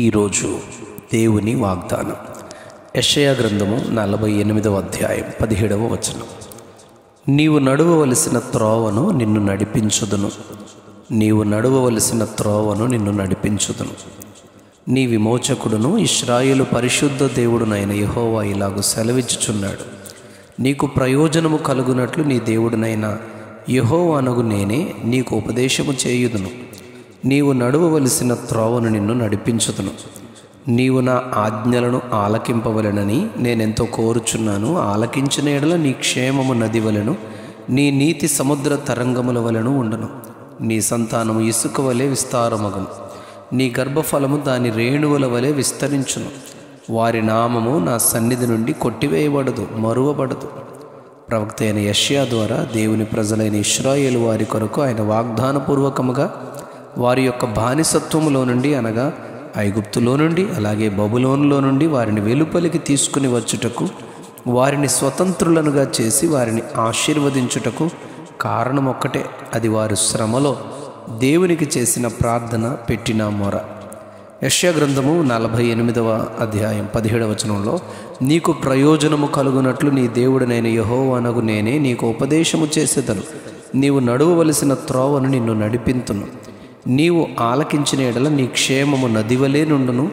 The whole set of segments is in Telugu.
ఈరోజు దేవుని వాగ్దానం యెషయా గ్రంథము 48వ అధ్యాయం 17వ వచనం. నీవు నడువవలసిన త్రోవను నిన్ను నడిపించుదును, నీవు నడువవలసిన త్రోవను నిన్ను నడిపించుదును. నీ విమోచకుడును ఇశ్రాయేలు పరిశుద్ధ దేవుడునైన యెహోవా ఇలాగు సెలవిచ్చుచున్నాడు. నీకు ప్రయోజనము కలుగునట్లు నీ దేవుడునైన యెహోవానగు నేనే నీకు ఉపదేశము చేయుదును. నీవు నడువవలసిన త్రోవను నిన్ను నడిపించుదును. నీవు నా ఆజ్ఞలను ఆలకింపవలెనని నేనెంతో కోరుచున్నాను. ఆలకించిన ఎడల నీ క్షేమము నది వలెను, నీ నీతి సముద్ర తరంగముల వలెను ఉండును. నీ సంతానము ఇసుక వలె విస్తారమగును, నీ గర్భఫలము దాని రేణువుల వలె విస్తరించును. వారి నామము నా సన్నిధి నుండి కొట్టివేయబడదు, మరువబడదు. ప్రవక్త అయిన యెషయా ద్వారా దేవుని ప్రజలైన ఇశ్రాయేలు వారి కొరకు ఆయన వాగ్దానపూర్వకముగా వారి యొక్క బానిసత్వములో నుండి, అనగా ఐగుప్తులో నుండి, అలాగే బబులోనులో నుండి వారిని వెలుపలికి తీసుకుని వచ్చుటకు, వారిని స్వతంత్రులనుగా చేసి వారిని ఆశీర్వదించుటకు కారణం ఒక్కటే. అది వారు శ్రమలో దేవునికి చేసిన ప్రార్థన, పెట్టిన మొర. యెషయా గ్రంథము 48వ అధ్యాయం 17వ వచనంలో, నీకు ప్రయోజనము కలుగునట్లు నీ దేవుడనైన యెహోవానగు నేనే నీకు ఉపదేశము చేసేదను. నీవు నడువవలసిన త్రోవను నిన్ను నడిపింతును. నీవు ఆలకించిన ఎడల నీ క్షేమము నది వలె నుండును,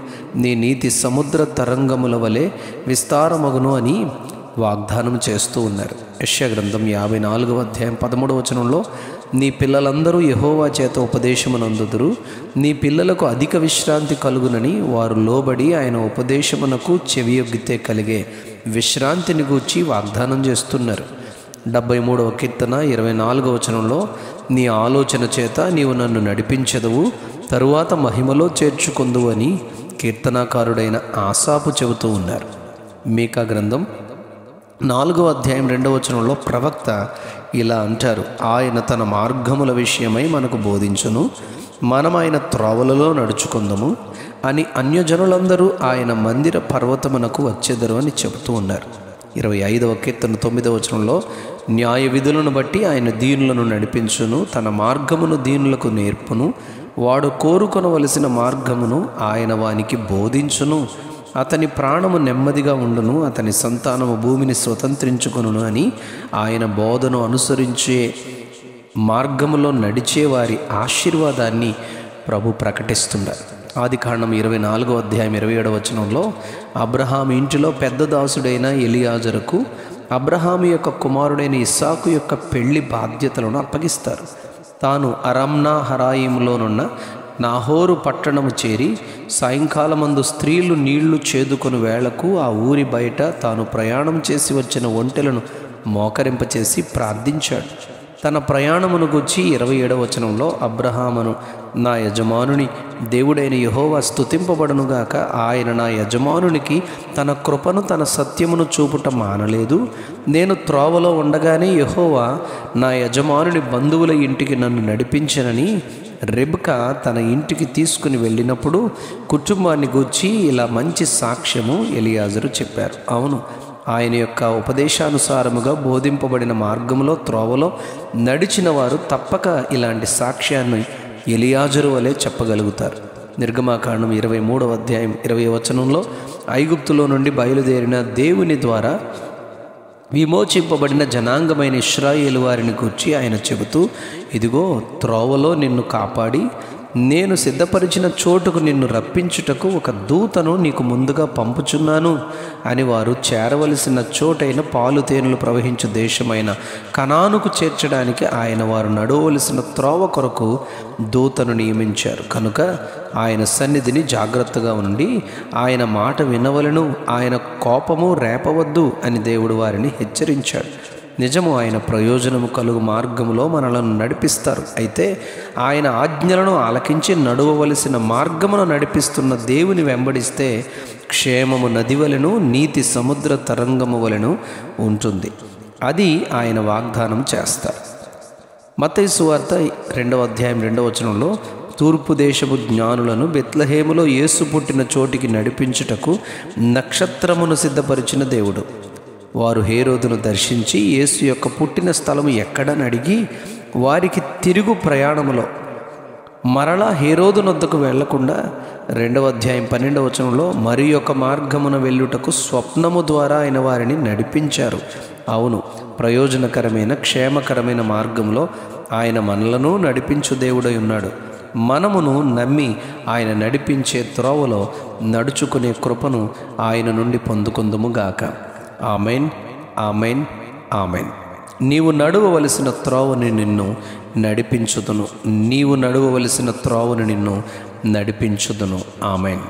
నీ నీతి సముద్ర తరంగముల వలె విస్తారమగును అని వాగ్దానం చేస్తూ ఉన్నారు. యెషయా గ్రంథం 54వ అధ్యాయం 13వ వచనంలో, నీ పిల్లలందరూ యెహోవా చేత ఉపదేశమునందుదురు, నీ పిల్లలకు అధిక విశ్రాంతి కలుగునని వారు లోబడి ఆయన ఉపదేశమునకు చెవియొగ్గితే కలిగే విశ్రాంతిని గూర్చి వాగ్దానం చేస్తున్నారు. 73వ కీర్తన 24వ వచనంలో, నీ ఆలోచన చేత నీవు నన్ను నడిపించెదవు, తరువాత మహిమలో చేర్చుకొందువు అని కీర్తనాకారుడైన ఆసాపు చెబుతూ ఉన్నారు. మీకా గ్రంథం 4వ అధ్యాయం 2వ వచనంలో ప్రవక్త ఇలా అంటారు, ఆయన తన మార్గముల విషయమై మనకు బోధించును, మనం ఆయన త్రోవలలో నడుచుకుందాము అని అన్యజనులందరూ ఆయన మందిర పర్వతమునకు వచ్చెదరు అని చెబుతూ ఉన్నారు. 25వ కీర్తన 9వ వచనంలో, న్యాయ విధులను బట్టి ఆయన దీనులను నడిపించును, తన మార్గమును దీనులకు నేర్పును, వాడు కోరుకొనవలసిన మార్గమును ఆయన వానికి బోధించును, అతని ప్రాణము నెమ్మదిగా ఉండును, అతని సంతానము భూమిని స్వతంత్రించుకొనును అని ఆయన బోధను అనుసరించే మార్గములో నడిచే వారి ఆశీర్వాదాన్ని ప్రభు ప్రకటిస్తున్నారు. ఆదికాండం 24వ అధ్యాయం 27వ వచనంలో, అబ్రహాము ఇంటిలో పెద్ద దాసుడైన ఎలియాజరుకు అబ్రహాము యొక్క కుమారుడైన ఇస్సాకు యొక్క పెళ్లి బాధ్యతలను అప్పగిస్తారు. తాను అరమ్నా హరాయిములోనున్న నాహోరు పట్టణము చేరి సాయంకాలమందు స్త్రీలు నీళ్లు చేదుకొని వేళకు ఆ ఊరి బయట తాను ప్రయాణం చేసి వచ్చిన ఒంటెలను మోకరింపచేసి ప్రార్థించాడు. తన ప్రయాణమును గురించి 27వ వచనంలో, అబ్రహామును నా యజమానుని దేవుడైన యెహోవా స్తుతింపబడునుగాక, ఆయన నా యజమానునికి తన కృపను తన సత్యమును చూపుట మానలేదు. నేను త్రోవలో ఉండగానే యెహోవా నా యజమానుని బంధువుల ఇంటికి నన్ను నడిపించనని రెబ్కా తన ఇంటికి తీసుకుని వెళ్ళినప్పుడు కుటుంబాన్ని గూర్చి ఇలా మంచి సాక్ష్యము ఎలియాజరు చెప్పారు. అవును, ఆయన యొక్క ఉపదేశానుసారముగా బోధింపబడిన మార్గంలో త్రోవలో నడిచిన వారు తప్పక ఇలాంటి సాక్ష్యాన్ని ఎలియాజరు వలె చెప్పగలుగుతారు. నిర్గమాకాండం 23వ అధ్యాయం 20వ వచనంలో, ఐగుప్తులో నుండి బయలుదేరిన దేవుని ద్వారా విమోచింపబడిన జనాంగమైన ఇశ్రాయేలు వారిని గూర్చి ఆయన చెబుతూ, ఇదిగో త్రోవలో నిన్ను కాపాడి నేను సిద్ధపరిచిన చోటుకు నిన్ను రప్పించుటకు ఒక దూతను నీకు ముందుగా పంపుచున్నాను అని, వారు చేరవలసిన చోటైన పాలు తేనెలు ప్రవహించు దేశమైన కనానుకు చేర్చడానికి ఆయన వారు నడవలసిన త్రోవ కొరకు దూతను నియమించారు. కనుక ఆయన సన్నిధిని జాగ్రత్తగా ఉండి ఆయన మాట వినవలను, ఆయన కోపము రేపవద్దు అని దేవుడు వారిని హెచ్చరించాడు. నిజము, ఆయన ప్రయోజనము కలుగు మార్గములో మనలను నడిపిస్తారు. అయితే ఆయన ఆజ్ఞలను ఆలకించి నడువవలసిన మార్గమును నడిపిస్తున్న దేవుని వెంబడిస్తే క్షేమము నది వలెను, నీతి సముద్ర తరంగము వలెను ఉంటుంది. అది ఆయన వాగ్దానం చేస్తారు. మత్తయి సువార్త 2వ అధ్యాయం 2వ వచనంలో, తూర్పు దేశపు జ్ఞానులను బెత్లెహేములో యేసు పుట్టిన చోటికి నడిపించుటకు నక్షత్రమును సిద్ధపరిచిన దేవుడు. వారు హేరోదును దర్శించి యేసు యొక్క పుట్టిన స్థలము ఎక్కడని అడిగి వారికి తిరుగు ప్రయాణములో మరలా హేరోదు నొద్దకు వెళ్లకుండా 2వ అధ్యాయం 12వ వచనంలో మరి యొక్క మార్గమున వెళ్ళుటకు స్వప్నము ద్వారా ఆయన వారిని నడిపించారు. అవును, ప్రయోజనకరమైన క్షేమకరమైన మార్గంలో ఆయన మనలను నడిపించు దేవుడై ఉన్నాడు. మనమును నమ్మి ఆయన నడిపించే త్రోవలో నడుచుకునే కృపను ఆయన నుండి పొందుకుందుముగాక. Amen, amen, amen. నీవు నడువవలసిన త్రోవని నిన్ను నడిపించుదును. నీవు నడువవలసిన త్రోవని నిన్ను నడిపించుదును. ఆమెన్.